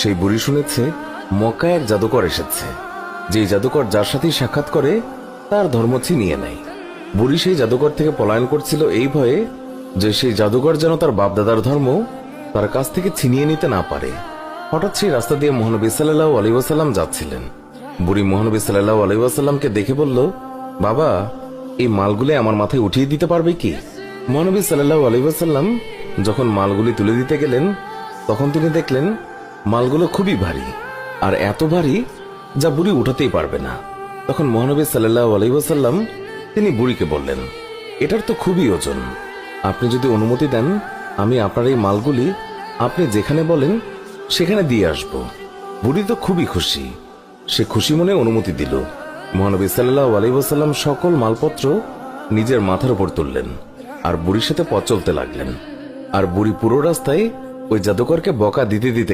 সেই বুড়ি শুনেছে মক্কায় এক জাদুকর এসেছে, যে জাদুকর যার সাথেই সাক্ষাৎ করে তার ধর্ম ছিনিয়ে নেয়। বুড়ি সেই জাদুকর থেকে পলায়ন করছিল এই ভয়ে যে সেই জাদুকর যেন তার বাপদাদার ধর্ম তার কাছ থেকে ছিনিয়ে নিতে না পারে। হঠাৎ সেই রাস্তা দিয়ে মহানবী সাল্লাল্লাহু আলাইহি ওয়াসাল্লাম যাচ্ছিলেন। বুড়ি মহানবী সাল্লাল্লাহু আলাইহি ওয়াসাল্লামকে দেখে বলল, বাবা, এই মালগুলি আমার মাথায় উঠিয়ে দিতে পারবে কি? মহানবী সাল্লাল্লাহু আলাইহি ওয়াসাল্লাম যখন মালগুলি তুলে দিতে গেলেন, তখন তিনি দেখলেন মালগুলো খুবই ভারী, আর এত ভারী যা বুড়ি উঠাতেই পারবে না। তখন মহানবী সাল্লাল্লাহু আলাইহি ওয়াসাল্লাম তিনি বুড়িকে বললেন, এটার তো খুবই ওজন, আপনি যদি অনুমতি দেন আমি আপনার এই মালগুলি আপনি যেখানে বলেন সেখানে দিয়ে আসব। বুড়ি তো খুবই খুশি, সে খুশি মনে অনুমতি দিল। মহানবী সাল্লাল্লাহু আলাইহি ওয়াসাল্লাম সকল মালপত্র নিজের মাথার উপর তুললেন আর বুড়ির সাথে পথ চলতে লাগলেন। আর বুড়ি পুরো রাস্তায় ওই জাদুকরকে বকা দিতে দিতে